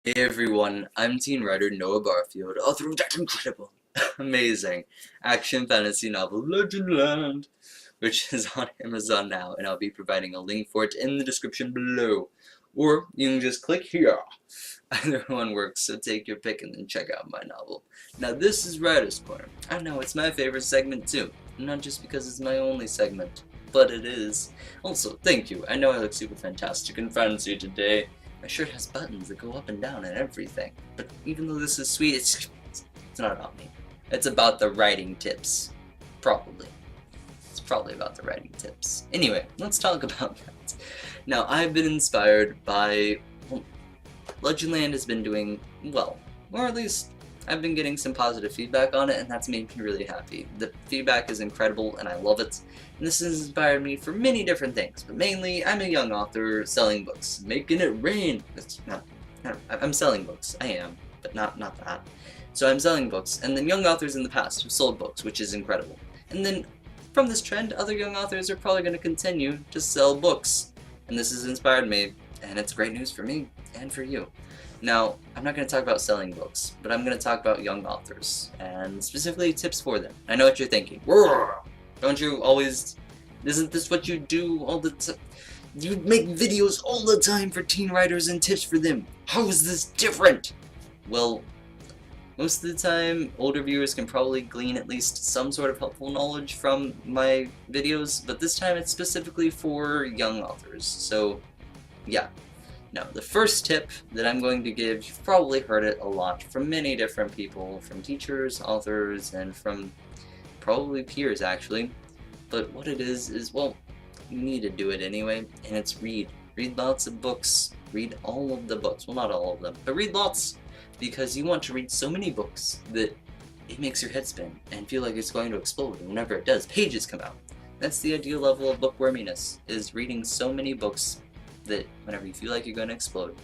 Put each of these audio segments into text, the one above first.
Hey everyone, I'm teen writer Noah Barfield, author of that incredible, amazing action fantasy novel Legendland, which is on Amazon now, and I'll be providing a link for it in the description below. Or you can just click here. Either one works, so take your pick and then check out my novel. Now this is Writer's Corner. I know, it's my favorite segment too. Not just because it's my only segment, but it is. Also, thank you. I know I look super fantastic and fancy today. My shirt has buttons that go up and down and everything. But even though this is sweet, it's not about me. It's about the writing tips. Probably. It's probably about the writing tips. Anyway, let's talk about that. Now, I've been inspired by... Well, Legendland has been doing well. Or at least, I've been getting some positive feedback on it, and that's made me really happy. The feedback is incredible, and I love it. And this has inspired me for many different things, but mainly, I'm a young author selling books, making it rain. I'm selling books, I am, but not that. So I'm selling books, and then young authors in the past have sold books, which is incredible. And then, from this trend, other young authors are probably going to continue to sell books. And this has inspired me, and it's great news for me, and for you. Now, I'm not going to talk about selling books, but I'm going to talk about young authors, and specifically tips for them. I know what you're thinking. Don't you always... Isn't this what you do all the time? You make videos all the time for teen writers and tips for them. How is this different? Well, most of the time, older viewers can probably glean at least some sort of helpful knowledge from my videos, but this time it's specifically for young authors, so yeah. Now, the first tip that I'm going to give, you've probably heard it a lot from many different people, from teachers, authors, and from probably peers, actually. But what it is, well, you need to do it anyway, and it's read. Read lots of books. Read all of the books. Well, not all of them, but read lots, because you want to read so many books that it makes your head spin and feel like it's going to explode, and whenever it does, pages come out. That's the ideal level of bookworminess, is reading so many books that whenever you feel like you're going to explode,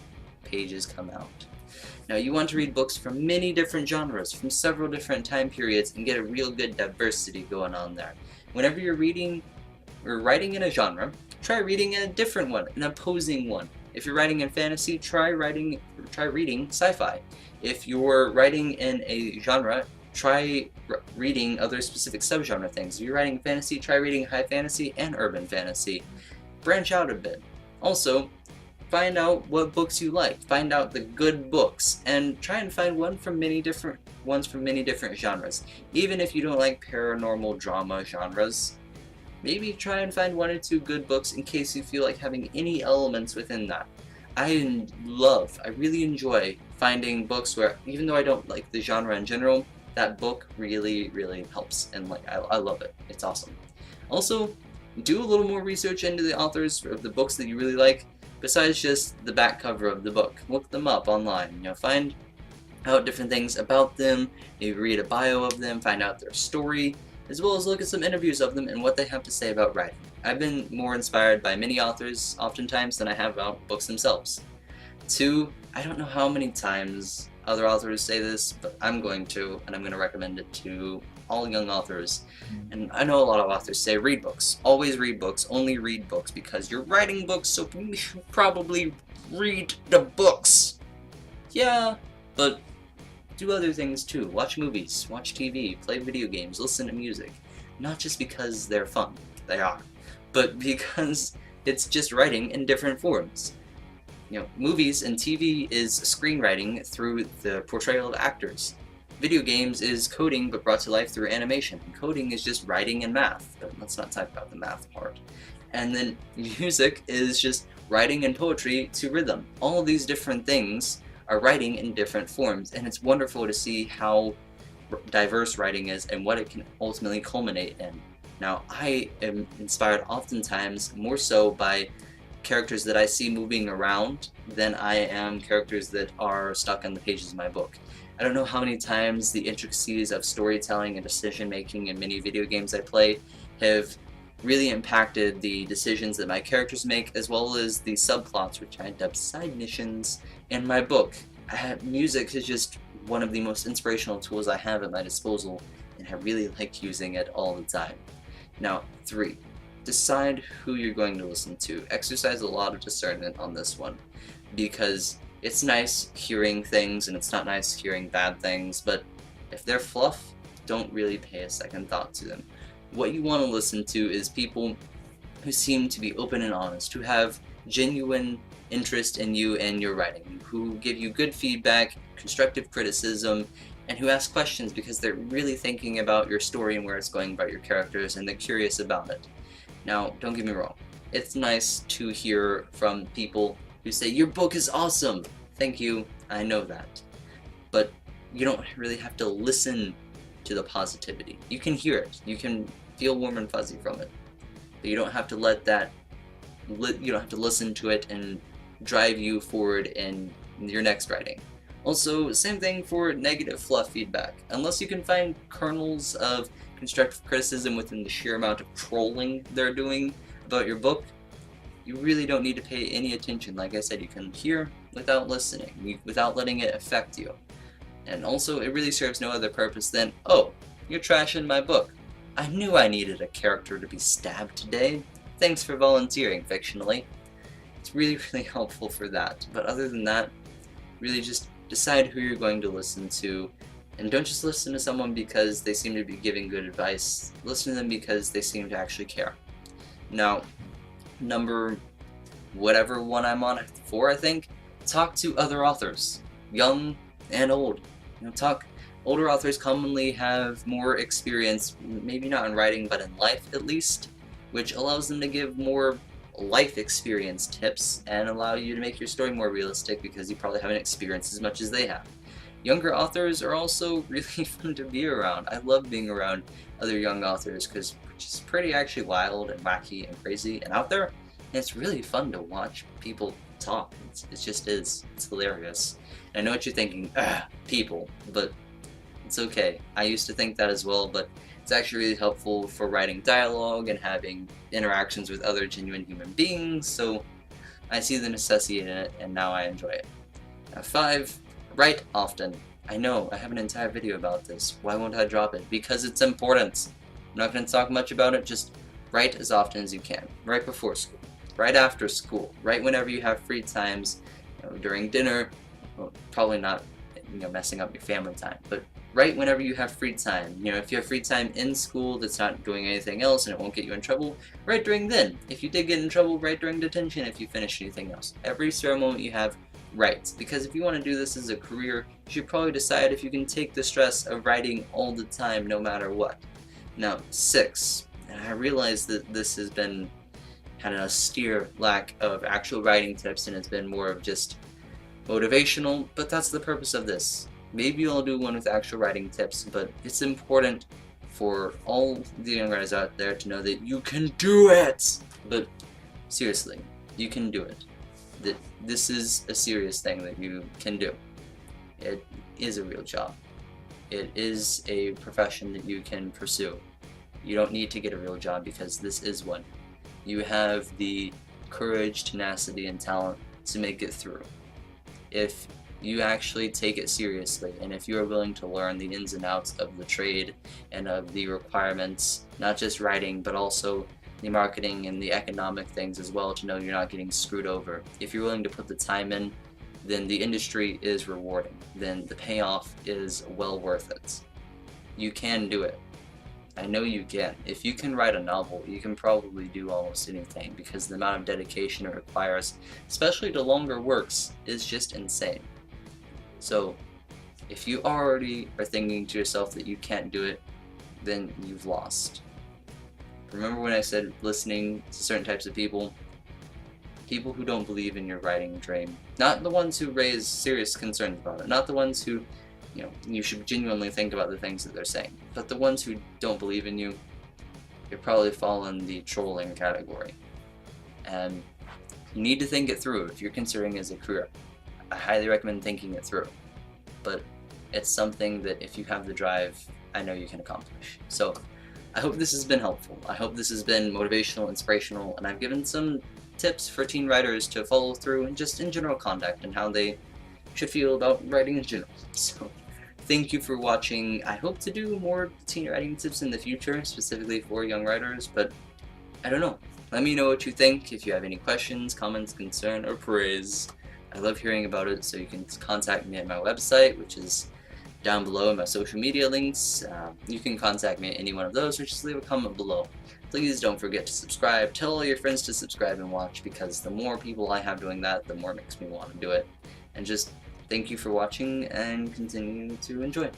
pages come out. Now, you want to read books from many different genres, from several different time periods, and get a real good diversity going on there. Whenever you're reading or writing in a genre, try reading in a different one, an opposing one. If you're writing in fantasy, try reading sci-fi. If you're writing in a genre, try reading other specific subgenre things. If you're writing fantasy, try reading high fantasy and urban fantasy. Branch out a bit. Also, find out what books you like. Find out the good books, and try and find ones from many different genres. Even if you don't like paranormal drama genres, maybe try and find one or two good books in case you feel like having any elements within that. I really enjoy finding books where, even though I don't like the genre in general, that book really, really helps, and I love it. It's awesome. Also, do a little more research into the authors of the books that you really like, besides just the back cover of the book. Look them up online, find out different things about them, maybe read a bio of them, find out their story, as well as look at some interviews of them and what they have to say about writing. I've been more inspired by many authors, oftentimes, than I have about books themselves. 2, I don't know how many times other authors say this, but I'm going to, and I'm going to recommend it to all young authors. And I know a lot of authors say read books. Always read books. Only read books, because you're writing books, so you should probably read the books. Yeah, but do other things too. Watch movies, watch TV, play video games, listen to music. Not just because they're fun. They are. But because it's just writing in different forms. Movies and TV is screenwriting through the portrayal of actors. Video games is coding, but brought to life through animation. Coding is just writing and math, but let's not talk about the math part. And then music is just writing and poetry to rhythm. All of these different things are writing in different forms, and it's wonderful to see how diverse writing is and what it can ultimately culminate in. Now, I am inspired oftentimes more so by characters that I see moving around than I am characters that are stuck on the pages of my book. I don't know how many times the intricacies of storytelling and decision making in many video games I play have really impacted the decisions that my characters make, as well as the subplots, which I dub side missions, in my book. Music is just one of the most inspirational tools I have at my disposal, and I really like using it all the time. Now, 3. Decide who you're going to listen to. Exercise a lot of discernment on this one, because It's nice hearing things, and it's not nice hearing bad things, but if they're fluff, don't really pay a second thought to them. What you want to listen to is people who seem to be open and honest, who have genuine interest in you and your writing, who give you good feedback, constructive criticism, and who ask questions because they're really thinking about your story and where it's going, about your characters, and they're curious about it. Now, don't get me wrong, it's nice to hear from people who say, "Your book is awesome!" Thank you, I know that. But you don't really have to listen to the positivity. You can hear it, you can feel warm and fuzzy from it, but you don't have to let that, you don't have to listen to it and drive you forward in your next writing. Also, same thing for negative fluff feedback. Unless you can find kernels of constructive criticism within the sheer amount of trolling they're doing about your book, you really don't need to pay any attention. Like I said, you can hear without listening, without letting it affect you. And also, it really serves no other purpose than, "Oh, you're trashing my book. I knew I needed a character to be stabbed today. Thanks for volunteering fictionally." It's really, really helpful for that. But other than that, really just decide who you're going to listen to, and don't just listen to someone because they seem to be giving good advice. Listen to them because they seem to actually care. Now, number whatever one I'm on, 4 I think, talk to other authors, young and old. Older authors commonly have more experience, maybe not in writing, but in life at least, which allows them to give more life experience tips and allow you to make your story more realistic because you probably haven't experienced as much as they have. Younger authors are also really fun to be around. I love being around other young authors because it's pretty actually wild and wacky and crazy and out there, and it's really fun to watch people talk. It just is. It's hilarious. And I know what you're thinking, people, but it's okay. I used to think that as well, but it's actually really helpful for writing dialogue and having interactions with other genuine human beings, so I see the necessity in it, and now I enjoy it. Now 5, write often. I know, I have an entire video about this. Why won't I drop it? Because it's important. I'm not going to talk much about it, just write as often as you can. Right before school, right after school, right whenever you have free times, during dinner, well, probably not messing up your family time, but right whenever you have free time. If you have free time in school that's not doing anything else and it won't get you in trouble, write during then. If you did get in trouble, write during detention if you finish anything else. Every spare moment you have, write. Because if you want to do this as a career, you should probably decide if you can take the stress of writing all the time no matter what. Now 6, and I realize that this has been had an austere lack of actual writing tips and it's been more of just motivational, but that's the purpose of this. Maybe I'll do one with actual writing tips, but it's important for all the young writers out there to know that you can do it! But seriously, you can do it. This is a serious thing that you can do. It is a real job. It is a profession that you can pursue. You don't need to get a real job because this is one. You have the courage, tenacity, and talent to make it through. If you actually take it seriously, and if you are willing to learn the ins and outs of the trade and of the requirements, not just writing, but also the marketing and the economic things as well, to know you're not getting screwed over. If you're willing to put the time in, then the industry is rewarding. Then the payoff is well worth it. You can do it. I know you can. If you can write a novel, you can probably do almost anything because the amount of dedication it requires, especially to longer works, is just insane. So, if you already are thinking to yourself that you can't do it, then you've lost. Remember when I said listening to certain types of people? People who don't believe in your writing dream. Not the ones who raise serious concerns about it. Not the ones who, you should genuinely think about the things that they're saying. But the ones who don't believe in you, you probably fall in the trolling category. And you need to think it through if you're considering it as a career. I highly recommend thinking it through. But it's something that if you have the drive, I know you can accomplish. So, I hope this has been helpful. I hope this has been motivational, inspirational, and I've given some tips for teen writers to follow through and just in general conduct and how they should feel about writing in general. So, thank you for watching. I hope to do more teen writing tips in the future, specifically for young writers, but I don't know. Let me know what you think. If you have any questions, comments, concern, or praise, I love hearing about it, so you can contact me at my website, which is down below in my social media links. You can contact me at any one of those, or just leave a comment below. Please don't forget to subscribe. Tell all your friends to subscribe and watch, because the more people I have doing that, the more it makes me want to do it. And just thank you for watching, and continue to enjoy.